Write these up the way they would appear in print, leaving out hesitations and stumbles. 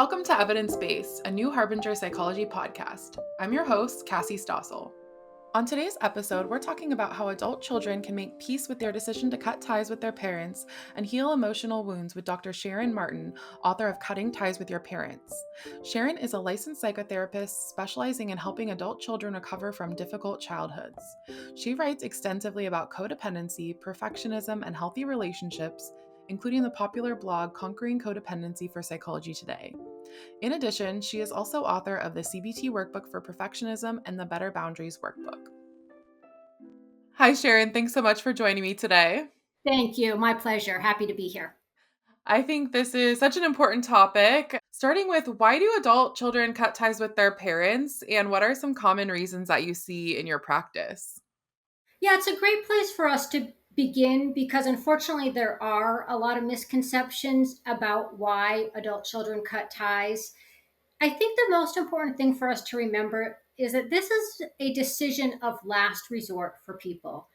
Welcome to Evidence Based, a new Harbinger psychology podcast. I'm your host, Cassie Stossel. On today's episode, we're talking about how adult children can make peace with their decision to cut ties with their parents and heal emotional wounds with Dr. Sharon Martin, author of Cutting Ties with Your Parents. Sharon is a licensed psychotherapist specializing in helping adult children recover from difficult childhoods. She writes extensively about codependency, perfectionism, and healthy relationships, including the popular blog Conquering Codependency for Psychology Today. In addition, she is also author of the CBT Workbook for Perfectionism and the Better Boundaries Workbook. Hi, Sharon. Thanks so much for joining me today. Thank you. My pleasure. Happy to be here. I think this is such an important topic. Starting with, why do adult children cut ties with their parents, and what are some common reasons that you see in your practice? Yeah, it's a great place for us to begin because unfortunately there are a lot of misconceptions about why adult children cut ties. I think the most important thing for us to remember is that this is a decision of last resort for people.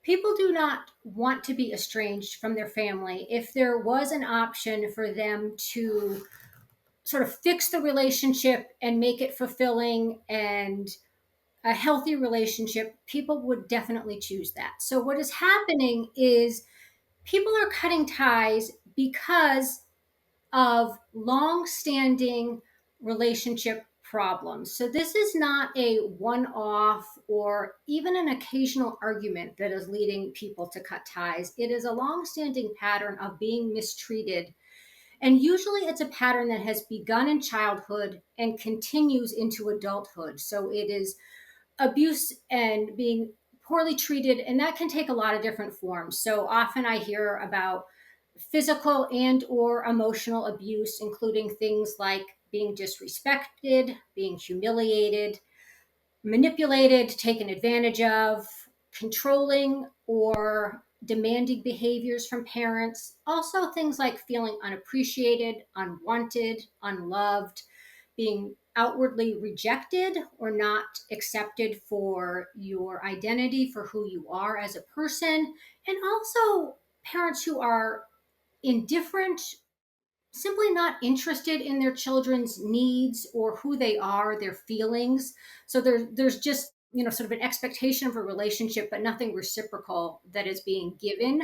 People do not want to be estranged from their family. If there was an option for them to sort of fix the relationship and make it fulfilling and a healthy relationship, people would definitely choose that. So, what is happening is people are cutting ties because of long standing relationship problems. So, this is not a one off or even an occasional argument that is leading people to cut ties. It is a long standing pattern of being mistreated. And usually it's a pattern that has begun in childhood and continues into adulthood. So, it is abuse and being poorly treated, and that can take a lot of different forms. So often I hear about physical and or emotional abuse, including things like being disrespected, being humiliated, manipulated, taken advantage of, controlling or demanding behaviors from parents. Also, things like feeling unappreciated, unwanted, unloved, being outwardly rejected or not accepted for your identity, for who you are as a person. And also, parents who are indifferent, simply not interested in their children's needs or who they are, their feelings. So there's just sort of an expectation of a relationship, but nothing reciprocal that is being given.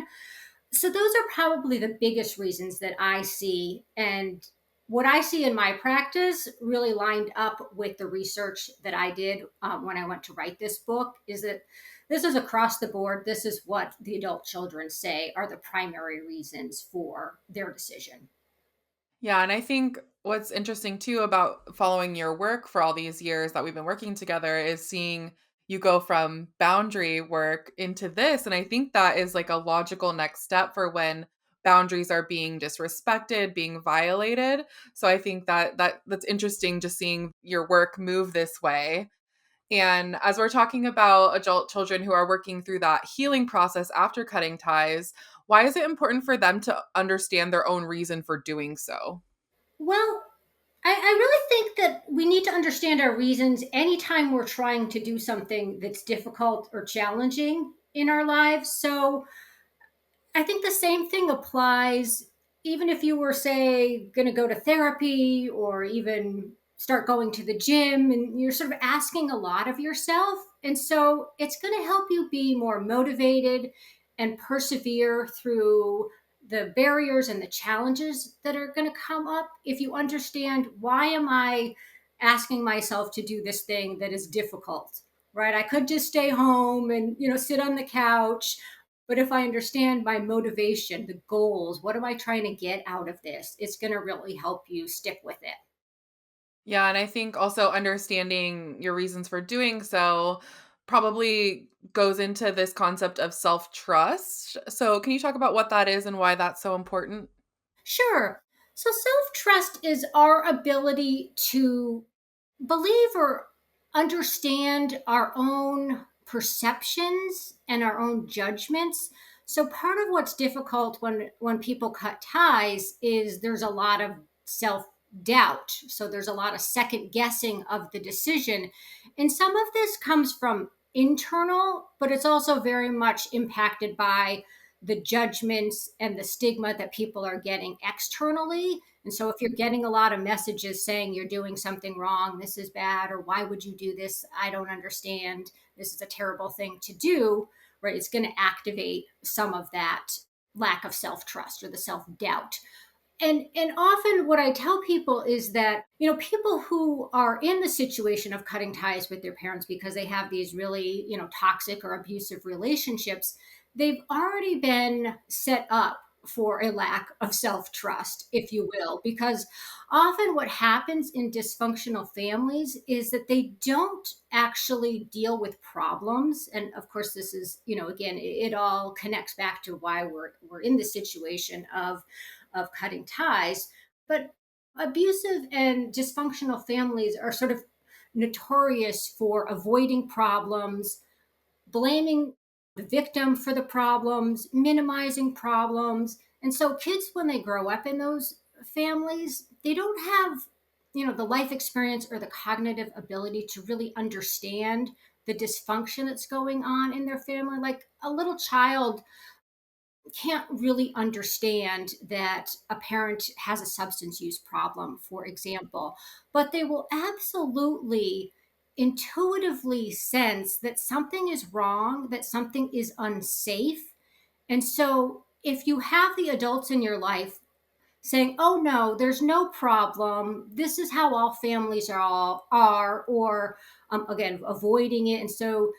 So those are probably the biggest reasons that I see. And what I see in my practice really lined up with the research that I did when I went to write this book is that this is across the board. This is what the adult children say are the primary reasons for their decision. Yeah, and I think what's interesting too about following your work for all these years that we've been working together is seeing you go from boundary work into this. And I think that is like a logical next step for when boundaries are being disrespected, being violated. So I think that's interesting just seeing your work move this way. And as we're talking about adult children who are working through that healing process after cutting ties, why is it important for them to understand their own reason for doing so? Well, I really think that we need to understand our reasons anytime we're trying to do something that's difficult or challenging in our lives. So I think the same thing applies even if you were, say, going to go to therapy or even start going to the gym and you're sort of asking a lot of yourself. And so it's going to help you be more motivated and persevere through the barriers and the challenges that are going to come up if you understand why am I asking myself to do this thing that is difficult, right? I could just stay home and sit on the couch, but if I understand my motivation, the goals, what am I trying to get out of this? It's going to really help you stick with it. Yeah, and I think also understanding your reasons for doing so probably goes into this concept of self-trust. So, can you talk about what that is and why that's so important? Sure. So self trust is our ability to believe or understand our own perceptions and our own judgments. So part of what's difficult when people cut ties is there's a lot of self doubt. So there's a lot of second guessing of the decision. And some of this comes from internal, but it's also very much impacted by the judgments and the stigma that people are getting externally. And so if you're getting a lot of messages saying you're doing something wrong, this is bad, or why would you do this? I don't understand. This is a terrible thing to do, right? It's going to activate some of that lack of self-trust or the self-doubt. And often what I tell people is that, people who are in the situation of cutting ties with their parents because they have these really, toxic or abusive relationships, they've already been set up for a lack of self-trust, if you will, because often what happens in dysfunctional families is that they don't actually deal with problems. And of course, this is, again, it all connects back to why we're in the situation of cutting ties. But abusive and dysfunctional families are sort of notorious for avoiding problems, blaming the victim for the problems, minimizing problems. And so kids, when they grow up in those families, they don't have, the life experience or the cognitive ability to really understand the dysfunction that's going on in their family. Like a little child can't really understand that a parent has a substance use problem, for example, but they will absolutely intuitively sense that something is wrong, that something is unsafe. And so, if you have the adults in your life saying, "Oh no, there's no problem. This is how all families are," or again, avoiding it, and so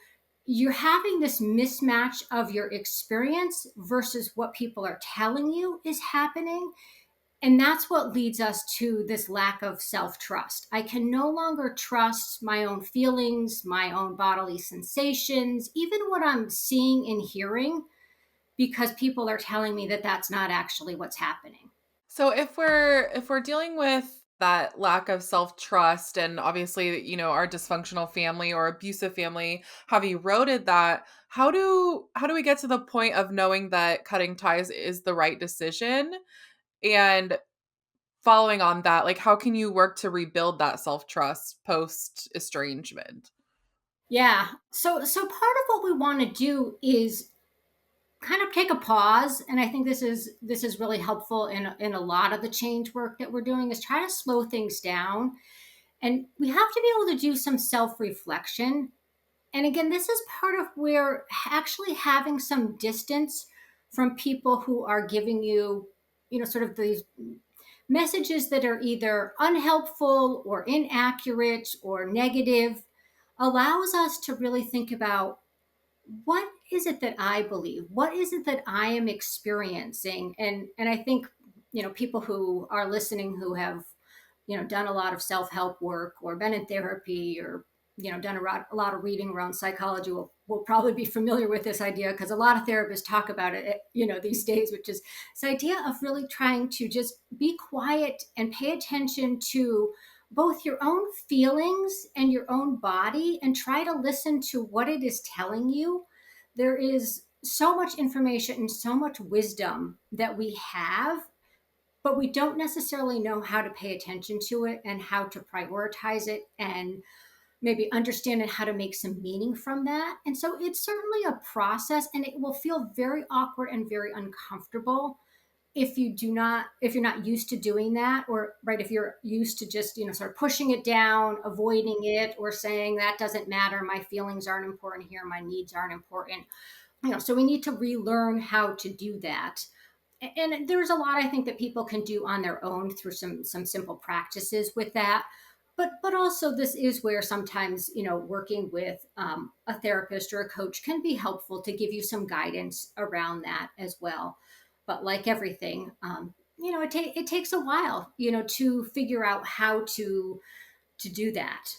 you're having this mismatch of your experience versus what people are telling you is happening. And that's what leads us to this lack of self trust. I can no longer trust my own feelings, my own bodily sensations, even what I'm seeing and hearing, because people are telling me that that's not actually what's happening. So if we're dealing with that lack of self-trust and obviously, our dysfunctional family or abusive family have eroded that, how do we get to the point of knowing that cutting ties is the right decision? And following on that, like how can you work to rebuild that self-trust post estrangement? Yeah. So part of what we want to do is kind of take a pause, and I think this is really helpful in a lot of the change work that we're doing, is try to slow things down. And we have to be able to do some self-reflection. And again, this is part of where actually having some distance from people who are giving you, sort of these messages that are either unhelpful or inaccurate or negative, allows us to really think about, what is it that I believe? What is it that I am experiencing? And I think, people who are listening who have, done a lot of self-help work or been in therapy or, done a lot of reading around psychology will probably be familiar with this idea, because a lot of therapists talk about it, these days, which is this idea of really trying to just be quiet and pay attention to both your own feelings and your own body, and try to listen to what it is telling you. There is so much information and so much wisdom that we have, but we don't necessarily know how to pay attention to it and how to prioritize it and maybe understand and how to make some meaning from that. And so it's certainly a process, and it will feel very awkward and very uncomfortable if you're not used to doing that, or right, if you're used to just, sort of pushing it down, avoiding it, or saying that doesn't matter, my feelings aren't important here, my needs aren't important. So we need to relearn how to do that. And there's a lot, I think, that people can do on their own through some simple practices with that. But also, this is where sometimes, working with a therapist or a coach can be helpful to give you some guidance around that as well. But like everything, it takes a while, to figure out how to do that.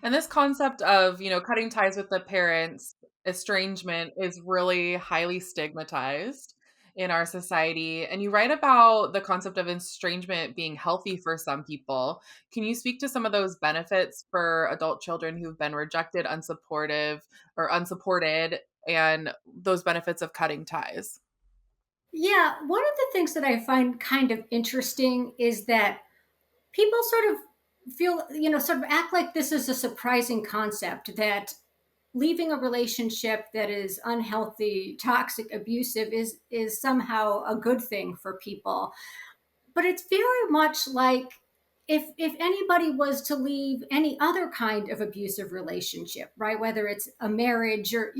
And this concept of, cutting ties with the parents, estrangement is really highly stigmatized in our society. And you write about the concept of estrangement being healthy for some people. Can you speak to some of those benefits for adult children who've been rejected, unsupportive, or unsupported, and those benefits of cutting ties? Yeah, one of the things that I find kind of interesting is that people sort of feel, sort of act like this is a surprising concept, that leaving a relationship that is unhealthy, toxic, abusive is somehow a good thing for people. But it's very much like if anybody was to leave any other kind of abusive relationship, right, whether it's a marriage or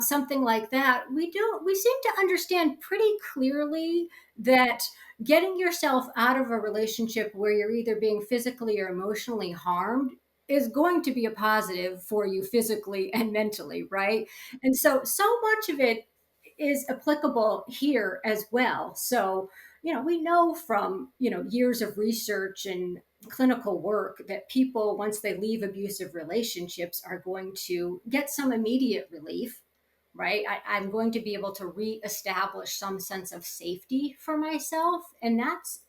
something like that, we seem to understand pretty clearly that getting yourself out of a relationship where you're either being physically or emotionally harmed is going to be a positive for you physically and mentally, right? And so much of it is applicable here as well. So we know from, years of research and clinical work that people, once they leave abusive relationships, are going to get some immediate relief, right? I'm going to be able to reestablish some sense of safety for myself. And that's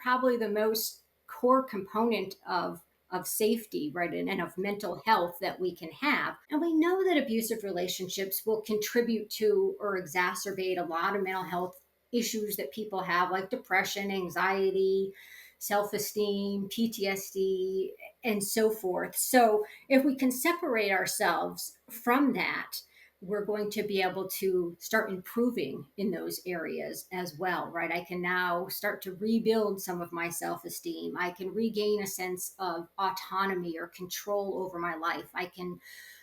probably the most core component of safety, right, and of mental health that we can have. And we know that abusive relationships will contribute to or exacerbate a lot of mental health issues that people have, like depression, anxiety, self esteem, PTSD, and so forth. So, if we can separate ourselves from that, we're going to be able to start improving in those areas as well, right? I can now start to rebuild some of my self esteem. I can regain a sense of autonomy or control over my life. I can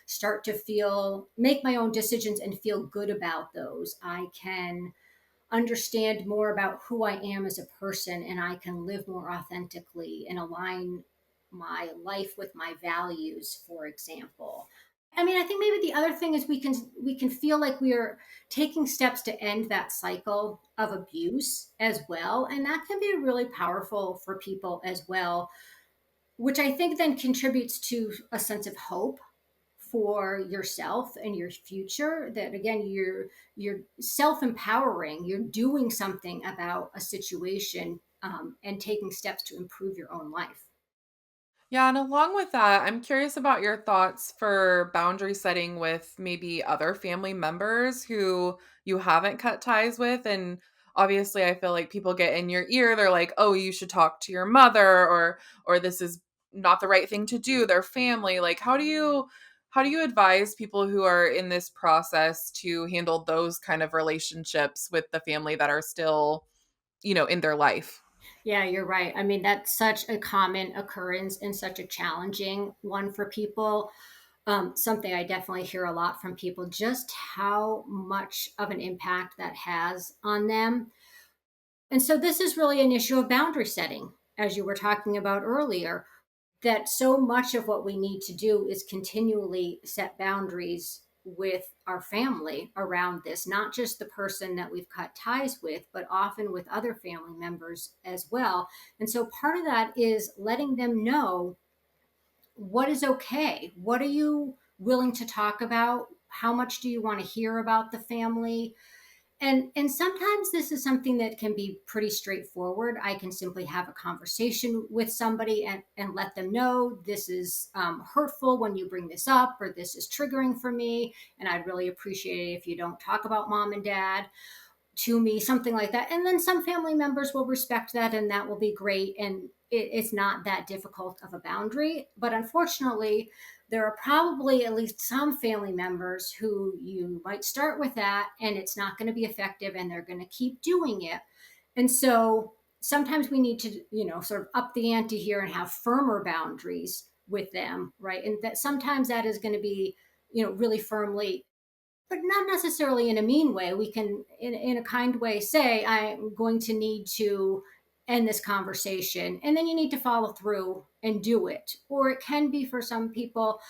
start to make my own decisions and feel good about those. I can understand more about who I am as a person, and I can live more authentically and align my life with my values, for example. I mean, I think maybe the other thing is we can feel like we are taking steps to end that cycle of abuse as well, and that can be really powerful for people as well, which I think then contributes to a sense of hope for yourself and your future, that again you're self-empowering, you're doing something about a situation, and taking steps to improve your own life. Yeah, and along with that, I'm curious about your thoughts for boundary setting with maybe other family members who you haven't cut ties with. And obviously, I feel like people get in your ear. They're like, "Oh, you should talk to your mother," or "This is not the right thing to do." Their family. Like, how do you advise people who are in this process to handle those kind of relationships with the family that are still, in their life? Yeah, you're right. I mean, that's such a common occurrence and such a challenging one for people. Something I definitely hear a lot from people, just how much of an impact that has on them. And so this is really an issue of boundary setting, as you were talking about earlier, that so much of what we need to do is continually set boundaries with our family around this, not just the person that we've cut ties with, but often with other family members as well. And so part of that is letting them know what is okay. What are you willing to talk about? How much do you want to hear about the family? And sometimes this is something that can be pretty straightforward. I can simply have a conversation with somebody and let them know this is hurtful when you bring this up, or this is triggering for me, and I'd really appreciate it if you don't talk about mom and dad to me, something like that. And then some family members will respect that, and that will be great. And it's not that difficult of a boundary. But unfortunately, there are probably at least some family members who you might start with that, and it's not going to be effective, and they're going to keep doing it. And so sometimes we need to, sort of up the ante here and have firmer boundaries with them, right? And that sometimes that is going to be, really firmly, but not necessarily in a mean way. We can, in a kind way, say, I'm going to need to end this conversation. And then you need to follow through and do it. Or it can be for some people,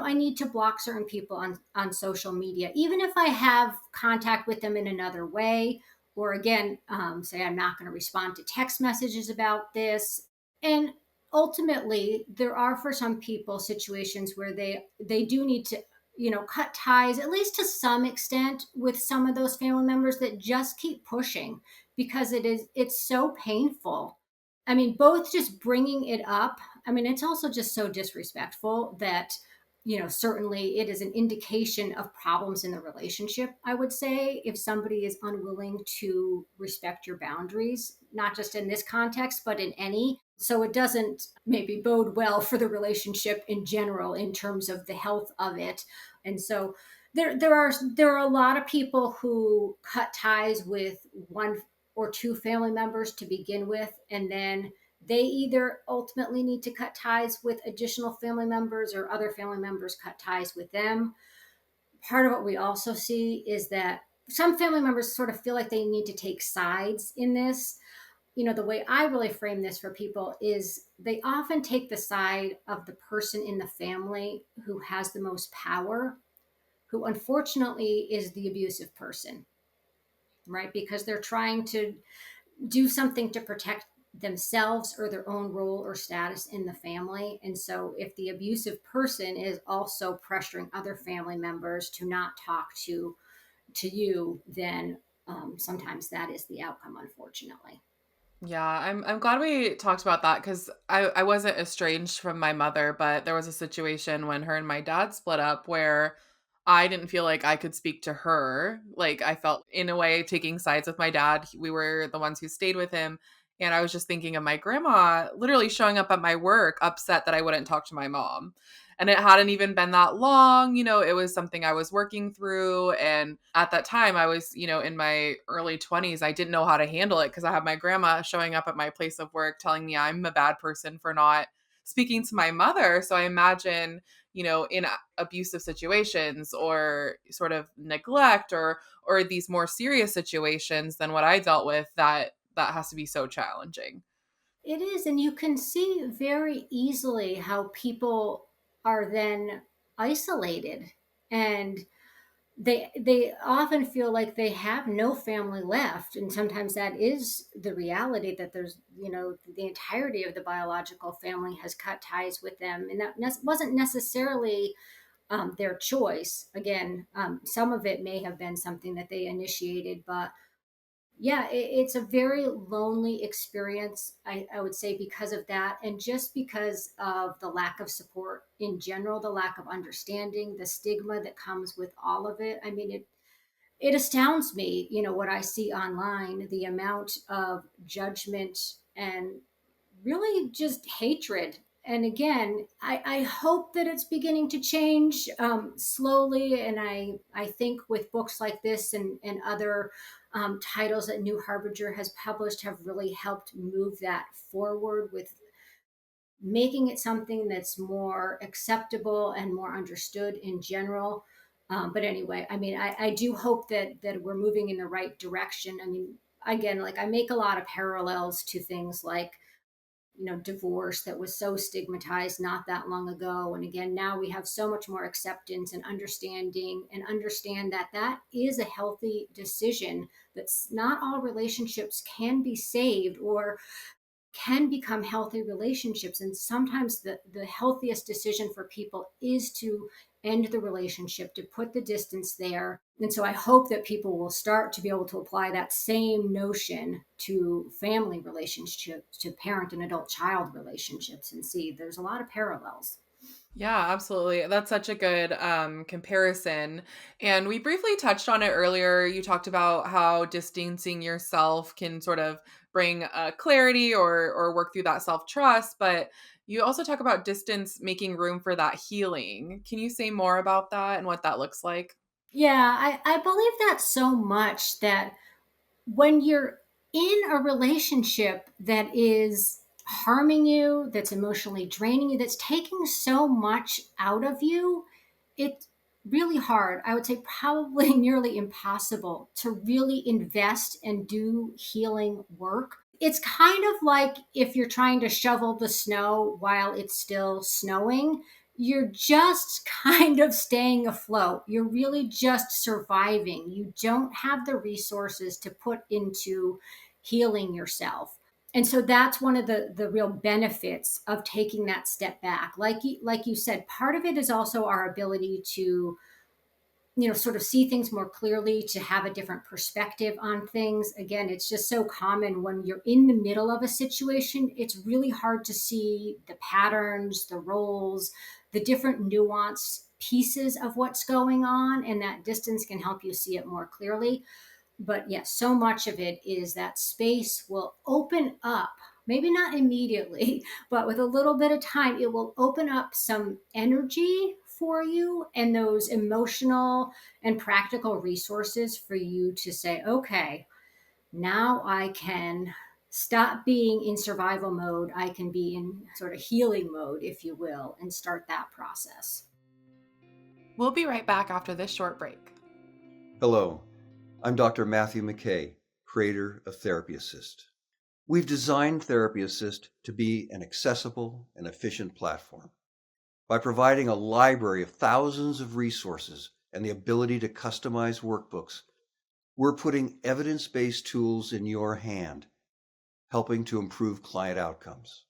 I need to block certain people on social media, even if I have contact with them in another way. Or again, say, I'm not going to respond to text messages about this. And ultimately, there are for some people situations where they do need to, cut ties, at least to some extent, with some of those family members that just keep pushing, because it's so painful. I mean, both just bringing it up. I mean, it's also just so disrespectful that, certainly it is an indication of problems in the relationship. I would say, if somebody is unwilling to respect your boundaries, not just in this context, but in any. So it doesn't maybe bode well for the relationship in general in terms of the health of it. And so there are a lot of people who cut ties with one or two family members to begin with, and then they either ultimately need to cut ties with additional family members or other family members cut ties with them. Part of what we also see is that some family members sort of feel like they need to take sides in this. The way I really frame this for people is they often take the side of the person in the family who has the most power, who unfortunately is the abusive person, right? Because they're trying to do something to protect themselves or their own role or status in the family. And so if the abusive person is also pressuring other family members to not talk to you, then sometimes that is the outcome, unfortunately. Yeah, I'm glad we talked about that because I wasn't estranged from my mother, but there was a situation when her and my dad split up where I didn't feel like I could speak to her. Like I felt in a way taking sides with my dad. We were the ones who stayed with him. And I was just thinking of my grandma literally showing up at my work upset that I wouldn't talk to my mom. And it hadn't even been that long. It was something I was working through. And at that time, I was, in my early 20s. I didn't know how to handle it because I had my grandma showing up at my place of work telling me I'm a bad person for not speaking to my mother. So I imagine, in abusive situations or sort of neglect or these more serious situations than what I dealt with, that has to be so challenging. It is, and you can see very easily how people are then isolated, and they often feel like they have no family left, and sometimes that is the reality, that there's the entirety of the biological family has cut ties with them, and that wasn't necessarily their choice. Again, some of it may have been something that they initiated, but yeah, it's a very lonely experience, I would say, because of that. And just because of the lack of support in general, the lack of understanding, the stigma that comes with all of it. I mean, it astounds me, what I see online, the amount of judgment and really just hatred. And again, I hope that it's beginning to change slowly. And I think with books like this and other titles that New Harbinger has published have really helped move that forward with making it something that's more acceptable and more understood in general. But anyway, I mean, I do hope that we're moving in the right direction. I mean, again, like I make a lot of parallels to things like divorce that was so stigmatized not that long ago. And again, now we have so much more acceptance and understanding, and understand that that is a healthy decision. That's not all relationships can be saved or can become healthy relationships. And sometimes the healthiest decision for people is to end the relationship, to put the distance there. And so I hope that people will start to be able to apply that same notion to family relationships, to parent and adult child relationships, and see there's a lot of parallels. Yeah, absolutely. That's such a good comparison. And we briefly touched on it earlier. You talked about how distancing yourself can sort of bring clarity or work through that self trust. But you also talk about distance making room for that healing. Can you say more about that and what that looks like? Yeah, I believe that so much, that when you're in a relationship that is harming you, that's emotionally draining you, that's taking so much out of you, it's really hard. I would say probably nearly impossible to really invest and do healing work. It's kind of like if you're trying to shovel the snow while it's still snowing. You're just kind of staying afloat. You're really just surviving. You don't have the resources to put into healing yourself. And so that's one of the real benefits of taking that step back. Like you said, part of it is also our ability to sort of see things more clearly, to have a different perspective on things. Again, it's just so common when you're in the middle of a situation, it's really hard to see the patterns, the roles, the different nuanced pieces of what's going on, and that distance can help you see it more clearly. But yes, so much of it is that space will open up, maybe not immediately, but with a little bit of time, it will open up some energy for you and those emotional and practical resources for you to say, okay, Now I can stop being in survival mode. I can be in sort of healing mode, if you will, and start that process. We'll be right back after this short break. Hello, I'm Dr. Matthew McKay, creator of Therapy Assist. We've designed Therapy Assist to be an accessible and efficient platform. By providing a library of thousands of resources and the ability to customize workbooks, we're putting evidence-based tools in your hand, helping to improve client outcomes.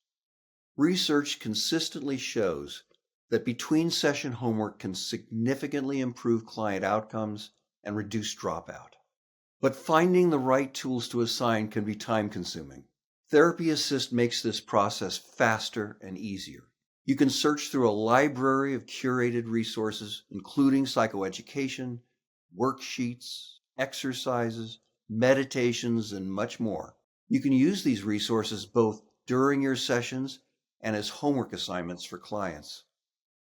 Research consistently shows that between-session homework can significantly improve client outcomes and reduce dropout. But finding the right tools to assign can be time-consuming. Therapy Assist makes this process faster and easier. You can search through a library of curated resources, including psychoeducation, worksheets, exercises, meditations, and much more. You can use these resources both during your sessions and as homework assignments for clients,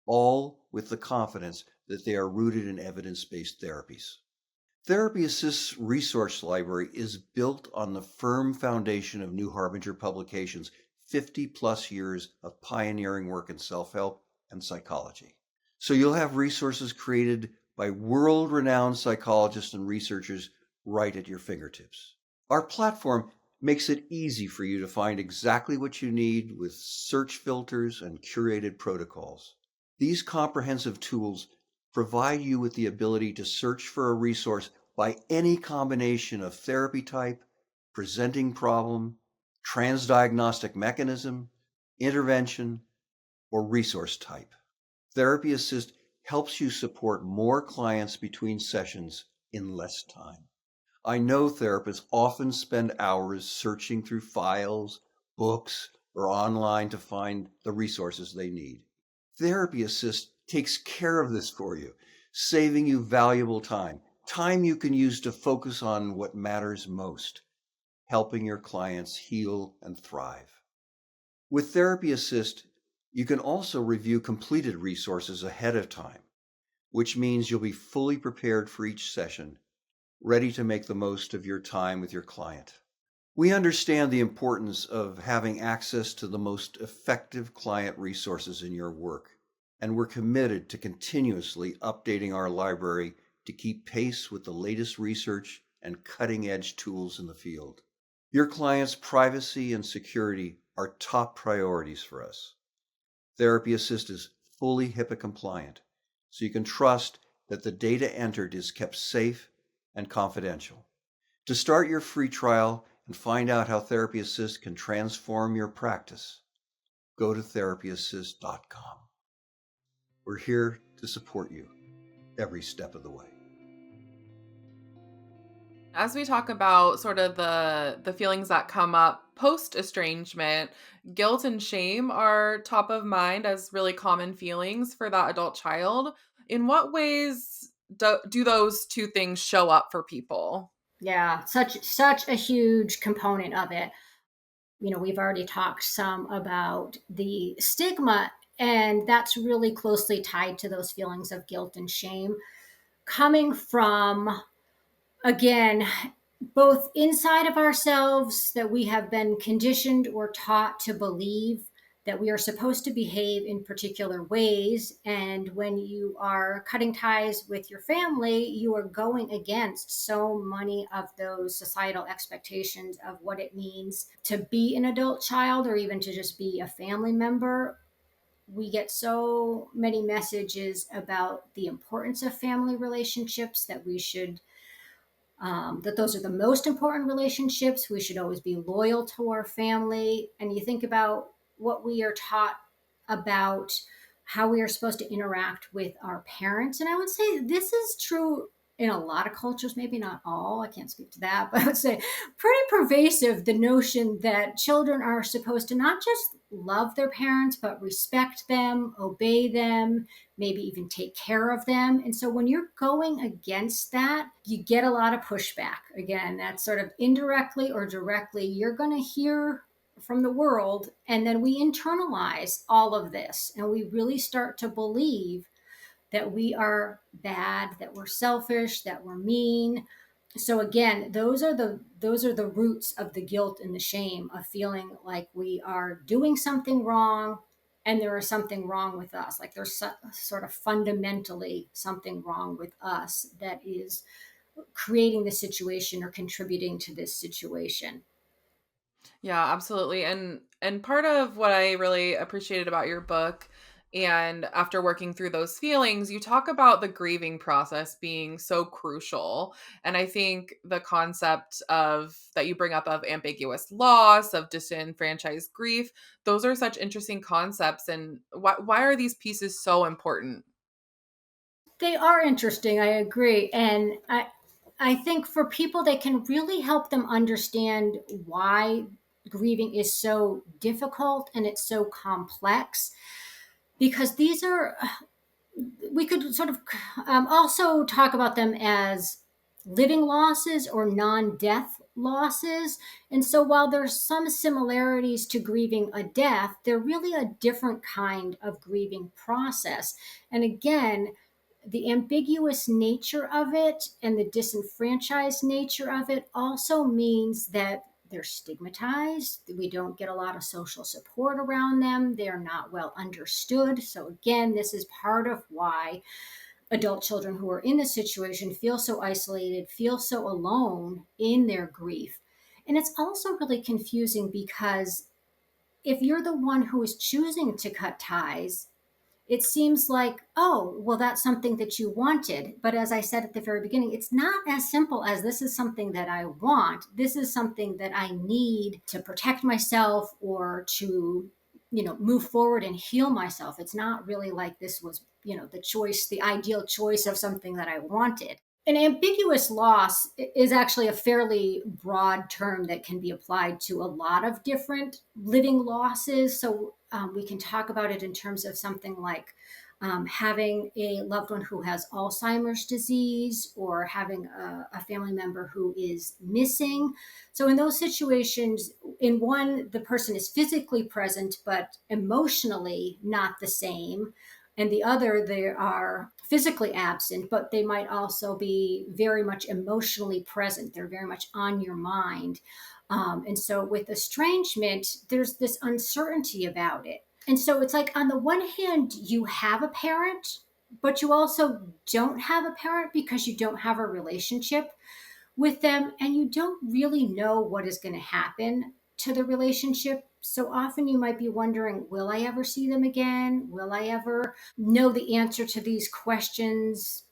all with the confidence that they are rooted in evidence-based therapies. Therapy Assist's resource library is built on the firm foundation of New Harbinger Publications' 50-plus years of pioneering work in self-help and psychology. So you'll have resources created by world-renowned psychologists and researchers right at your fingertips. Our platform makes it easy for you to find exactly what you need with search filters and curated protocols. These comprehensive tools provide you with the ability to search for a resource by any combination of therapy type, presenting problem, transdiagnostic mechanism, intervention, or resource type. Therapy Assist helps you support more clients between sessions in less time. I know therapists often spend hours searching through files, books, or online to find the resources they need. Therapy Assist takes care of this for you, saving you valuable time you can use to focus on what matters most, helping your clients heal and thrive. With Therapy Assist, you can also review completed resources ahead of time, which means you'll be fully prepared for each session, ready to make the most of your time with your client. We understand the importance of having access to the most effective client resources in your work, and we're committed to continuously updating our library to keep pace with the latest research and cutting-edge tools in the field. Your clients' privacy and security are top priorities for us. Therapy Assist is fully HIPAA compliant, so you can trust that the data entered is kept safe and confidential. To start your free trial and find out how Therapy Assist can transform your practice, go to therapyassist.com. We're here to support you every step of the way. As we talk about sort of the feelings that come up post estrangement, guilt and shame are top of mind as really common feelings for that adult child. In what ways do those two things show up for people? Yeah, such a huge component of it. We've already talked some about the stigma, and that's really closely tied to those feelings of guilt and shame coming from, again, both inside of ourselves, that we have been conditioned or taught to believe that we are supposed to behave in particular ways. And when you are cutting ties with your family, you are going against so many of those societal expectations of what it means to be an adult child or even to just be a family member. We get so many messages about the importance of family relationships, that we should that those are the most important relationships. We should always be loyal to our family. And you think about what we are taught about how we are supposed to interact with our parents. And I would say this is true in a lot of cultures, maybe not all, I can't speak to that, but I would say pretty pervasive, the notion that children are supposed to not just love their parents, but respect them, obey them, maybe even take care of them. And so when you're going against that, you get a lot of pushback. Again, that's sort of indirectly or directly, you're going to hear from the world. And then we internalize all of this and we really start to believe that we are bad, that we're selfish, that we're mean. So again, those are the roots of the guilt and the shame of feeling like we are doing something wrong and there is something wrong with us. Like there's sort of fundamentally something wrong with us that is creating the situation or contributing to this situation. Yeah, absolutely. And part of what I really appreciated about your book, and after working through those feelings, you talk about the grieving process being so crucial. And I think the concept of that you bring up of ambiguous loss, of disenfranchised grief, those are such interesting concepts. And why are these pieces so important? They are interesting, I agree. And I think for people they can really help them understand why grieving is so difficult and it's so complex, because these are, we could sort of also talk about them as living losses or non-death losses. And so while there's some similarities to grieving a death, they're really a different kind of grieving process. And again, the ambiguous nature of it and the disenfranchised nature of it also means that they're stigmatized. We don't get a lot of social support around them. They're not well understood. So, again, this is part of why adult children who are in this situation feel so isolated, feel so alone in their grief. And it's also really confusing because if you're the one who is choosing to cut ties, it seems like, oh, well, that's something that you wanted. But as I said at the very beginning, it's not as simple as this is something that I want. This is something that I need to protect myself or to, move forward and heal myself. It's not really like this was, the choice, the ideal choice of something that I wanted. An ambiguous loss is actually a fairly broad term that can be applied to a lot of different living losses. So we can talk about it in terms of something like having a loved one who has Alzheimer's disease or having a family member who is missing. So, in those situations, in one, the person is physically present but emotionally not the same. And the other, they are physically absent, but they might also be very much emotionally present. They're very much on your mind. And so with estrangement, there's this uncertainty about it. And so it's like, on the one hand, you have a parent, but you also don't have a parent because you don't have a relationship with them and you don't really know what is going to happen to the relationship. So often you might be wondering, will I ever see them again? Will I ever know the answer to these questions?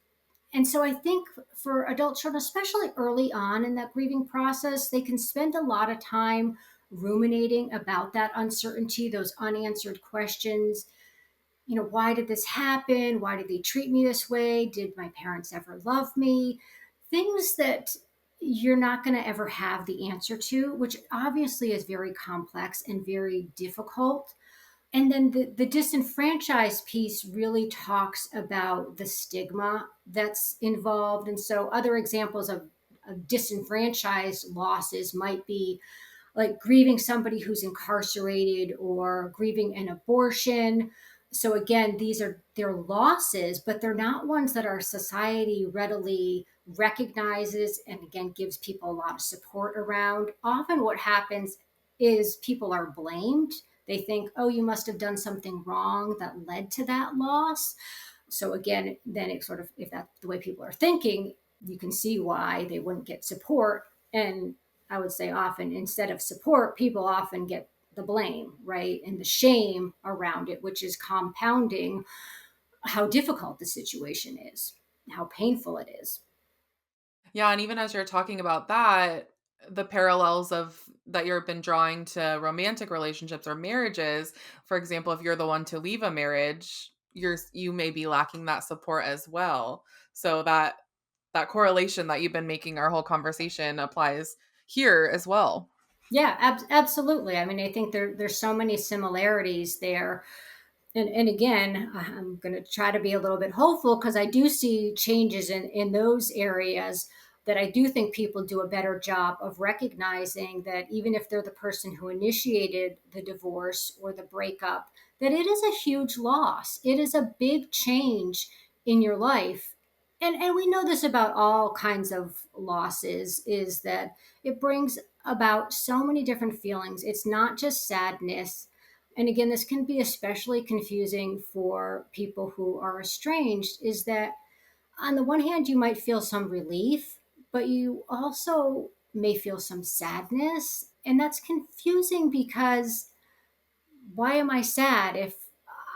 And so I think for adult children, especially early on in that grieving process, they can spend a lot of time ruminating about that uncertainty, those unanswered questions. Why did this happen? Why did they treat me this way? Did my parents ever love me? Things that you're not going to ever have the answer to, which obviously is very complex and very difficult. And then the disenfranchised piece really talks about the stigma that's involved. And so other examples of disenfranchised losses might be like grieving somebody who's incarcerated or grieving an abortion. So again, these are their losses, but they're not ones that our society readily recognizes and again gives people a lot of support around. Often what happens is people are blamed. They think, oh, you must have done something wrong that led to that loss. So again, then it sort of, if that's the way people are thinking, you can see why they wouldn't get support. And I would say often instead of support, people often get the blame, right? And the shame around it, which is compounding how difficult the situation is, how painful it is. Yeah, and even as you're talking about that, the parallels of that you've been drawing to romantic relationships or marriages, for example, if you're the one to leave a marriage, you may be lacking that support as well. So that correlation that you've been making our whole conversation applies here as well. Yeah, absolutely. I mean, I think there's so many similarities there. And again, I'm going to try to be a little bit hopeful because I do see changes in those areas that I do think people do a better job of recognizing that even if they're the person who initiated the divorce or the breakup, that it is a huge loss. It is a big change in your life. And we know this about all kinds of losses, is that it brings about so many different feelings. It's not just sadness. And again, this can be especially confusing for people who are estranged, is that on the one hand, you might feel some relief, but you also may feel some sadness. And that's confusing because why am I sad if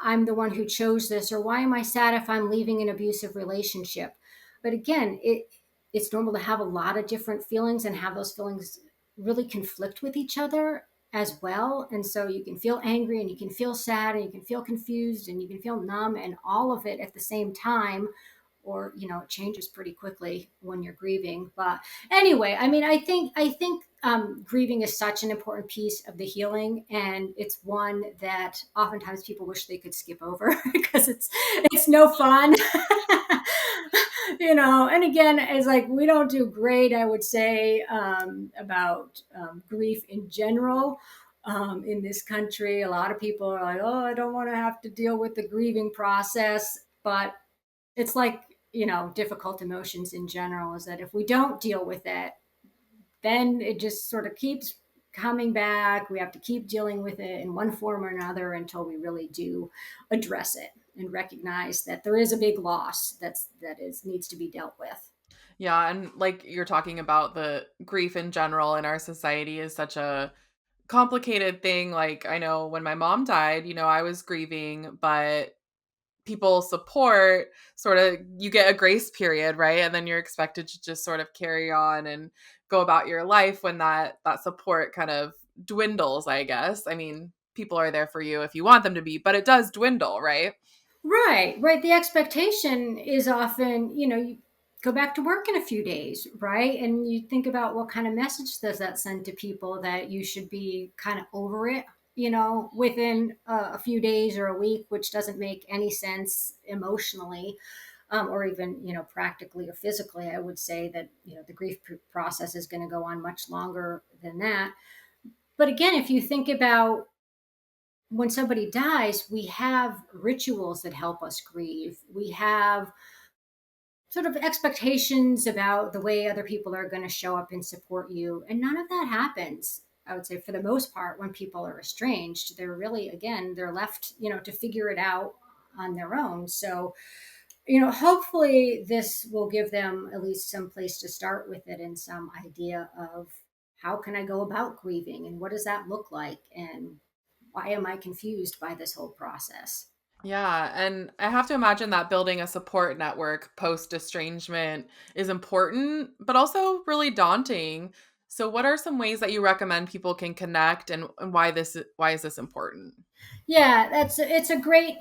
I'm the one who chose this? Or why am I sad if I'm leaving an abusive relationship? But again, it's normal to have a lot of different feelings and have those feelings really conflict with each other as well. And so you can feel angry and you can feel sad and you can feel confused and you can feel numb and all of it at the same time. Or, it changes pretty quickly when you're grieving. But anyway, I mean, I think grieving is such an important piece of the healing, and it's one that oftentimes people wish they could skip over because it's no fun. And again, it's like we don't do great, I would say, about grief in general. In this country, a lot of people are like, oh, I don't want to have to deal with the grieving process. But it's like, difficult emotions in general, is that if we don't deal with it, then it just sort of keeps coming back. We have to keep dealing with it in one form or another until we really do address it and recognize that there is a big loss that needs to be dealt with. Yeah, and like you're talking about, the grief in general in our society is such a complicated thing. Like, I know when my mom died, I was grieving, but people support, sort of, you get a grace period, right? And then you're expected to just sort of carry on and go about your life when that support kind of dwindles, I guess. I mean, people are there for you if you want them to be, but it does dwindle, right? Right. The expectation is often, you go back to work in a few days, right? And you think about what kind of message does that send to people, that you should be kind of over it, within a few days or a week, which doesn't make any sense emotionally, or even, practically or physically. I would say that, the grief process is going to go on much longer than that. But again, if you think about when somebody dies, we have rituals that help us grieve. We have sort of expectations about the way other people are going to show up and support you. And none of that happens, I would say, for the most part, when people are estranged. They're really, again, they're left, to figure it out on their own. So, hopefully this will give them at least some place to start with it and some idea of how can I go about grieving and what does that look like and why am I confused by this whole process? Yeah, and I have to imagine that building a support network post estrangement is important, but also really daunting. So what are some ways that you recommend people can connect, and why is this important? Yeah, it's a great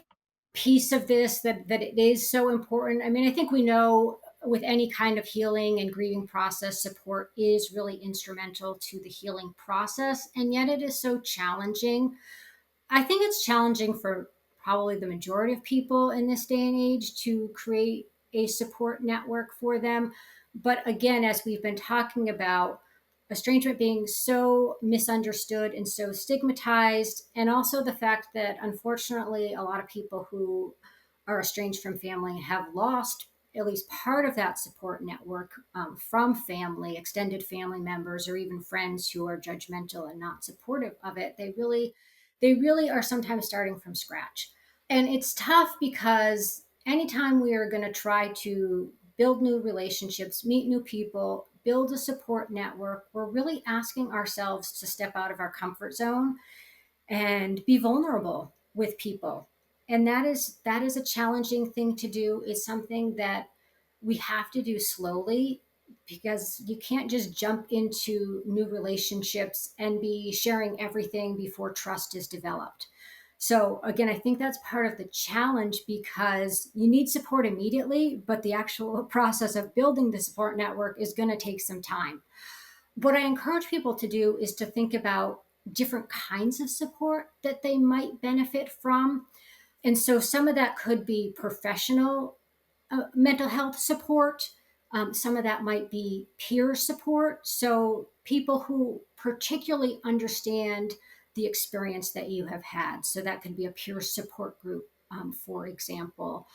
piece of this, that it is so important. I mean, I think we know with any kind of healing and grieving process, support is really instrumental to the healing process, and yet it is so challenging. I think it's challenging for probably the majority of people in this day and age to create a support network for them. But again, as we've been talking about, estrangement being so misunderstood and so stigmatized, and also the fact that unfortunately, a lot of people who are estranged from family have lost at least part of that support network, from family, extended family members, or even friends who are judgmental and not supportive of it. They really are sometimes starting from scratch. And it's tough because anytime we are going to try to build new relationships, meet new people, build a support network, we're really asking ourselves to step out of our comfort zone and be vulnerable with people. And that is a challenging thing to do. It's something that we have to do slowly, because you can't just jump into new relationships and be sharing everything before trust is developed. So again, I think that's part of the challenge, because you need support immediately, but the actual process of building the support network is going to take some time. What I encourage people to do is to think about different kinds of support that they might benefit from. And so some of that could be professional mental health support. Some of that might be peer support. So people who particularly understand the experience that you have had. So that could be a peer support group, for example.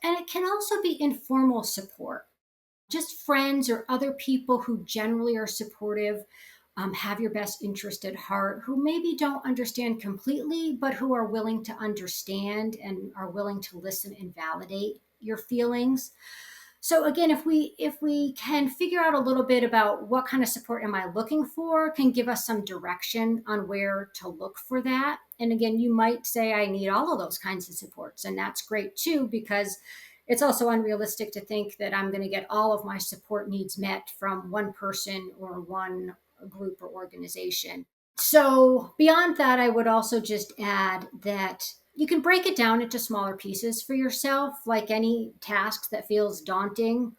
And it can also be informal support, just friends or other people who generally are supportive, have your best interest at heart, who maybe don't understand completely, but who are willing to understand and are willing to listen and validate your feelings. So again, if we can figure out a little bit about what kind of support am I looking for, can give us some direction on where to look for that. And again, you might say I need all of those kinds of supports, and that's great too, because it's also unrealistic to think that I'm going to get all of my support needs met from one person or one group or organization. So, beyond that, I would also just add that you can break it down into smaller pieces for yourself, like any task that feels daunting.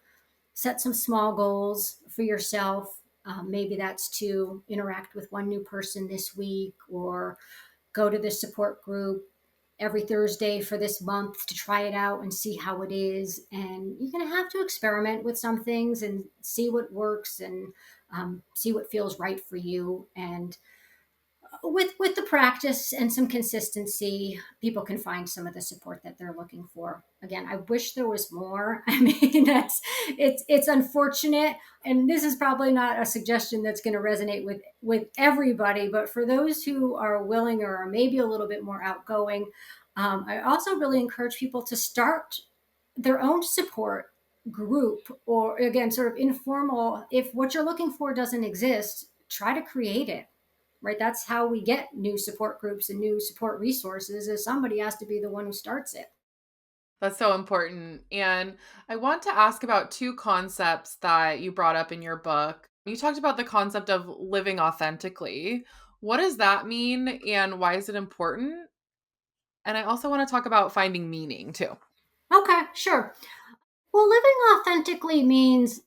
Set some small goals for yourself. Maybe that's to interact with one new person this week, or go to this support group every Thursday for this month to try it out and see how it is. And you're going to have to experiment with some things and see what works, and see what feels right for you. And with the practice and some consistency, people can find some of the support that they're looking for. Again, I wish there was more. I mean, that's it's unfortunate, and this is probably not a suggestion that's going to resonate with everybody, but for those who are willing or are maybe a little bit more outgoing, I also really encourage people to start their own support group, or again, sort of informal. If what you're looking for doesn't exist, try to create it. Right, that's how we get new support groups and new support resources, is somebody has to be the one who starts it. That's so important. And I want to ask about two concepts that you brought up in your book. You talked about the concept of living authentically. What does that mean and why is it important? And I also want to talk about finding meaning too. Okay, sure. Well, living authentically means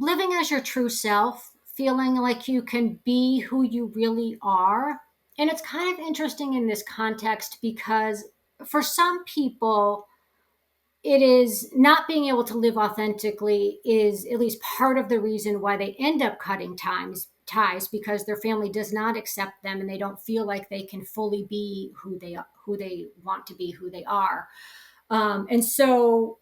living as your true self, feeling like you can be who you really are. And it's kind of interesting in this context because for some people, it is not being able to live authentically is at least part of the reason why they end up cutting ties, because their family does not accept them and they don't feel like they can fully be who they want to be, who they are. And so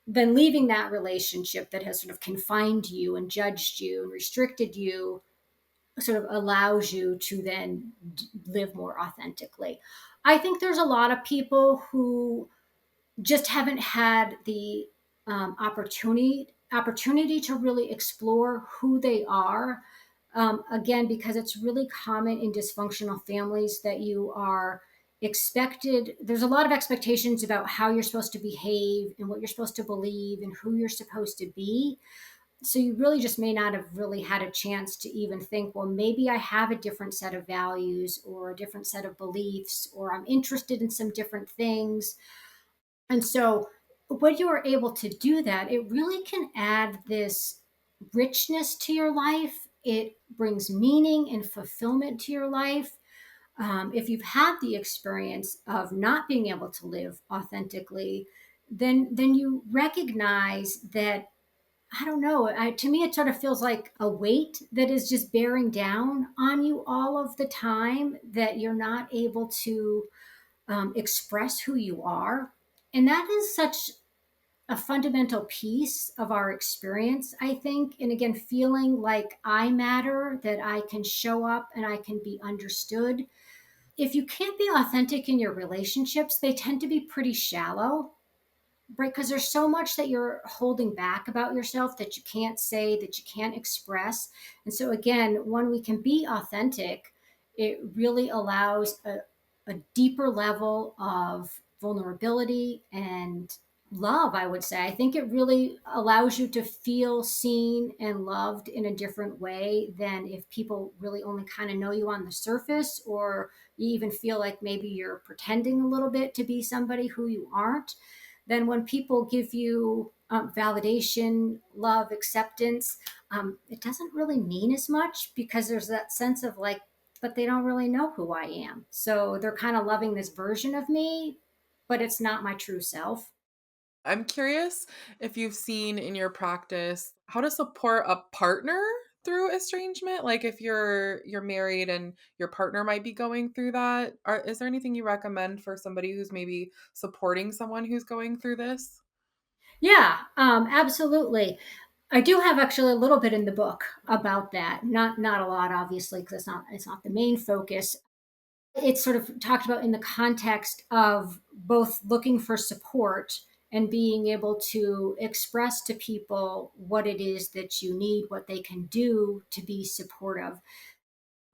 then leaving that relationship that has sort of confined you and judged you and restricted you sort of allows you to then live more authentically. I think there's a lot of people who just haven't had the opportunity to really explore who they are. Again, because it's really common in dysfunctional families that you are expected. There's a lot of expectations about how you're supposed to behave and what you're supposed to believe and who you're supposed to be. So you really just may not have really had a chance to even think, well, maybe I have a different set of values or a different set of beliefs, or I'm interested in some different things. And so when you are able to do that, it really can add this richness to your life. It brings meaning and fulfillment to your life. If you've had the experience of not being able to live authentically, then you recognize that, I don't know. To me, it sort of feels like a weight that is just bearing down on you all of the time, that you're not able to express who you are. And that is such a fundamental piece of our experience, I think. And again, feeling like I matter, that I can show up and I can be understood. If you can't be authentic in your relationships, they tend to be pretty shallow, right? Because there's so much that you're holding back about yourself that you can't say, that you can't express. And so, again, when we can be authentic, it really allows a deeper level of vulnerability and love, I would say. I think it really allows you to feel seen and loved in a different way than if people really only kind of know you on the surface, or you even feel like maybe you're pretending a little bit to be somebody who you aren't. Then when people give you validation, love, acceptance, it doesn't really mean as much, because there's that sense of like, but they don't really know who I am. So they're kind of loving this version of me, but it's not my true self. I'm curious if you've seen in your practice how to support a partner through estrangement? Like if you're married and your partner might be going through that, is there anything you recommend for somebody who's maybe supporting someone who's going through this? Yeah, absolutely. I do have actually a little bit in the book about that. Not a lot, obviously, because it's not the main focus. It's sort of talked about in the context of both looking for support and being able to express to people what it is that you need, what they can do to be supportive.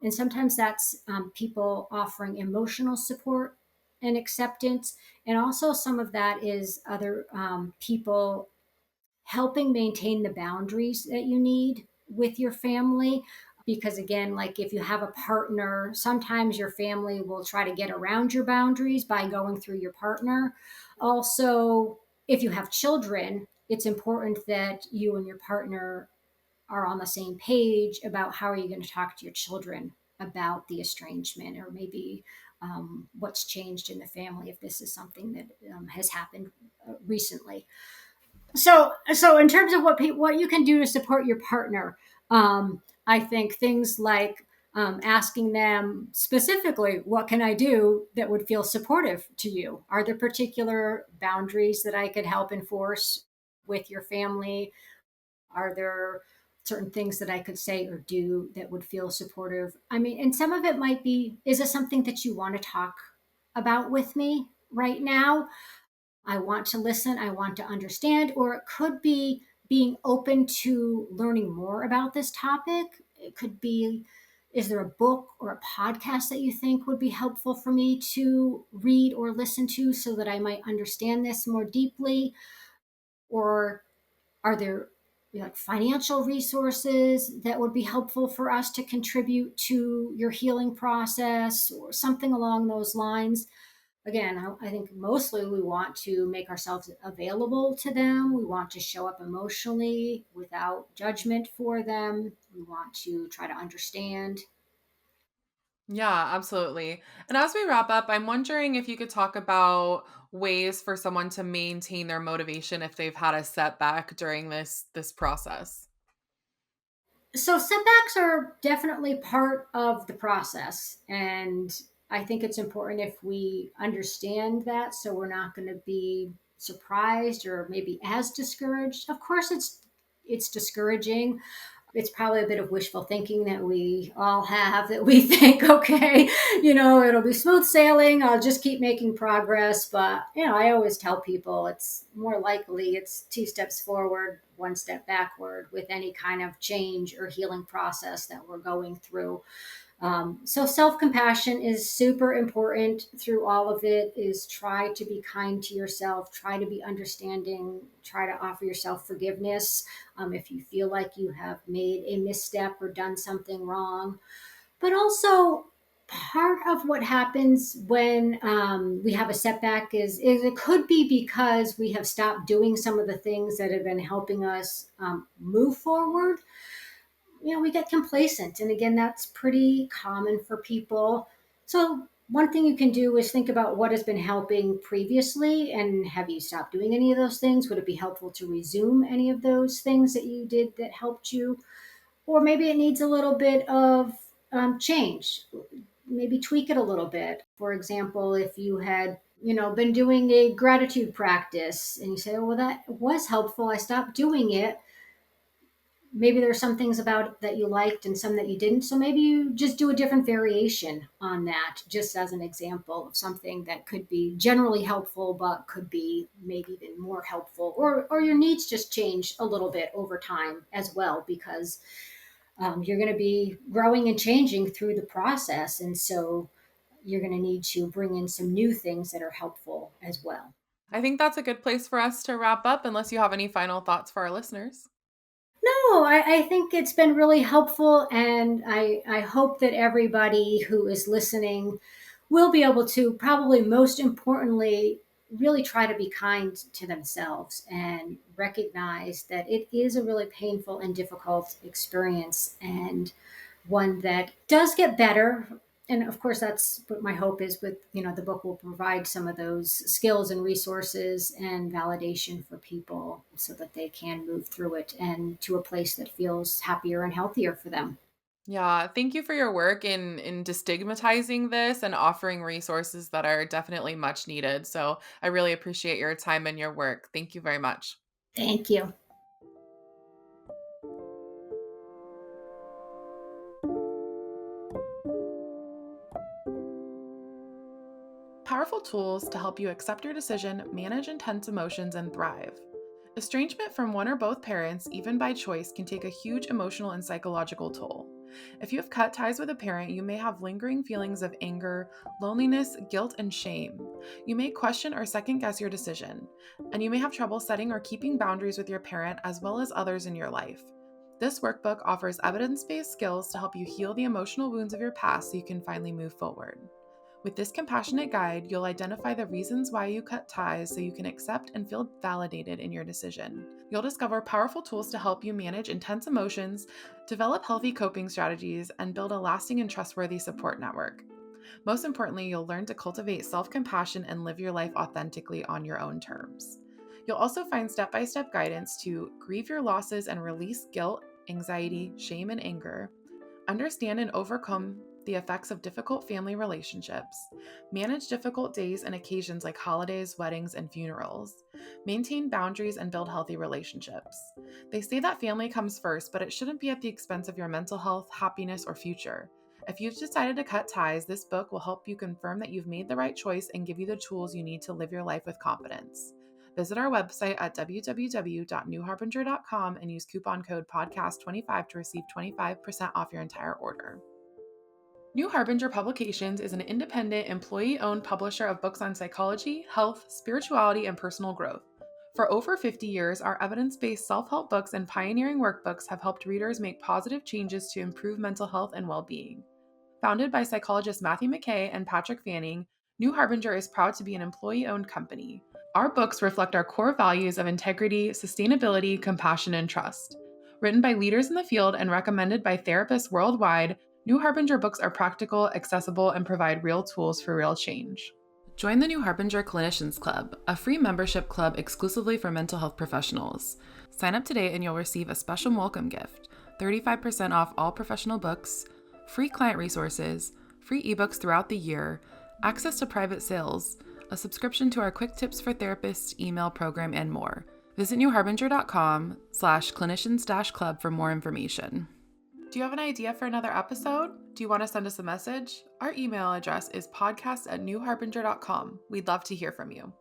And sometimes that's people offering emotional support and acceptance. And also, some of that is other people helping maintain the boundaries that you need with your family. Because again, like if you have a partner, sometimes your family will try to get around your boundaries by going through your partner. Also, if you have children, it's important that you and your partner are on the same page about how are you going to talk to your children about the estrangement, or maybe what's changed in the family if this is something that has happened recently. So in terms of what you can do to support your partner, I think things like asking them specifically, what can I do that would feel supportive to you? Are there particular boundaries that I could help enforce with your family? Are there certain things that I could say or do that would feel supportive? I mean, and some of it might be, is this something that you want to talk about with me right now? I want to listen, I want to understand, or it could be being open to learning more about this topic. It could be, is there a book or a podcast that you think would be helpful for me to read or listen to so that I might understand this more deeply? Or are there like financial resources that would be helpful for us to contribute to your healing process or something along those lines? Again, I think mostly we want to make ourselves available to them. We want to show up emotionally without judgment for them. We want to try to understand. Yeah, absolutely. And as we wrap up, I'm wondering if you could talk about ways for someone to maintain their motivation if they've had a setback during this process. So, setbacks are definitely part of the process. And I think it's important if we understand that so we're not going to be surprised or maybe as discouraged. Of course, it's discouraging. It's probably a bit of wishful thinking that we all have, that we think, okay, it'll be smooth sailing. I'll just keep making progress. But, I always tell people it's more likely it's two steps forward, one step backward with any kind of change or healing process that we're going through. So self-compassion is super important through all of it. Is try to be kind to yourself, try to be understanding, try to offer yourself forgiveness if you feel like you have made a misstep or done something wrong. But also, part of what happens when we have a setback is it could be because we have stopped doing some of the things that have been helping us move forward. We get complacent. And again, that's pretty common for people. So, one thing you can do is think about what has been helping previously, and have you stopped doing any of those things? Would it be helpful to resume any of those things that you did that helped you? Or maybe it needs a little bit of change, maybe tweak it a little bit. For example, if you had been doing a gratitude practice and you say, oh, well, that was helpful, I stopped doing it. Maybe there's some things about it that you liked and some that you didn't. So maybe you just do a different variation on that, just as an example of something that could be generally helpful, but could be maybe even more helpful. Or your needs just change a little bit over time as well, because you're going to be growing and changing through the process. And so you're going to need to bring in some new things that are helpful as well. I think that's a good place for us to wrap up, unless you have any final thoughts for our listeners. No, I think it's been really helpful, and I hope that everybody who is listening will be able to, probably most importantly, really try to be kind to themselves and recognize that it is a really painful and difficult experience, and one that does get better And of course, that's what my hope is with, the book will provide some of those skills and resources and validation for people so that they can move through it and to a place that feels happier and healthier for them. Yeah, thank you for your work in destigmatizing this and offering resources that are definitely much needed. So I really appreciate your time and your work. Thank you very much. Thank you. Powerful tools to help you accept your decision, manage intense emotions, and thrive. Estrangement from one or both parents, even by choice, can take a huge emotional and psychological toll. If you have cut ties with a parent, you may have lingering feelings of anger, loneliness, guilt, and shame. You may question or second guess your decision, and you may have trouble setting or keeping boundaries with your parent as well as others in your life. This workbook offers evidence based skills to help you heal the emotional wounds of your past so you can finally move forward. With this compassionate guide, you'll identify the reasons why you cut ties so you can accept and feel validated in your decision. You'll discover powerful tools to help you manage intense emotions, develop healthy coping strategies, and build a lasting and trustworthy support network. Most importantly, you'll learn to cultivate self-compassion and live your life authentically on your own terms. You'll also find step-by-step guidance to grieve your losses and release guilt, anxiety, shame, and anger, understand and overcome the effects of difficult family relationships, manage difficult days and occasions like holidays, weddings, and funerals, maintain boundaries, and build healthy relationships. They say that family comes first, but it shouldn't be at the expense of your mental health, happiness, or future. If you've decided to cut ties, this book will help you confirm that you've made the right choice and give you the tools you need to live your life with confidence. Visit our website at www.newharbinger.com and use coupon code podcast25 to receive 25% off your entire order. New Harbinger Publications is an independent, employee-owned publisher of books on psychology, health, spirituality, and personal growth. For over 50 years, our evidence-based self-help books and pioneering workbooks have helped readers make positive changes to improve mental health and well-being. Founded by psychologists Matthew McKay and Patrick Fanning, New Harbinger is proud to be an employee-owned company. Our books reflect our core values of integrity, sustainability, compassion, and trust. Written by leaders in the field and recommended by therapists worldwide, New Harbinger books are practical, accessible, and provide real tools for real change. Join the New Harbinger Clinicians Club, a free membership club exclusively for mental health professionals. Sign up today and you'll receive a special welcome gift, 35% off all professional books, free client resources, free ebooks throughout the year, access to private sales, a subscription to our Quick Tips for Therapists email program, and more. Visit newharbinger.com/clinicians-club for more information. Do you have an idea for another episode? Do you want to send us a message? Our email address is podcast@newharbinger.com. We'd love to hear from you.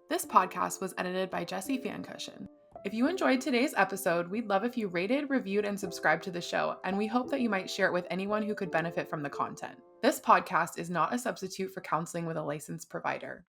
This podcast was edited by Jesse Fancushion. If you enjoyed today's episode, we'd love if you rated, reviewed, and subscribed to the show, and we hope that you might share it with anyone who could benefit from the content. This podcast is not a substitute for counseling with a licensed provider.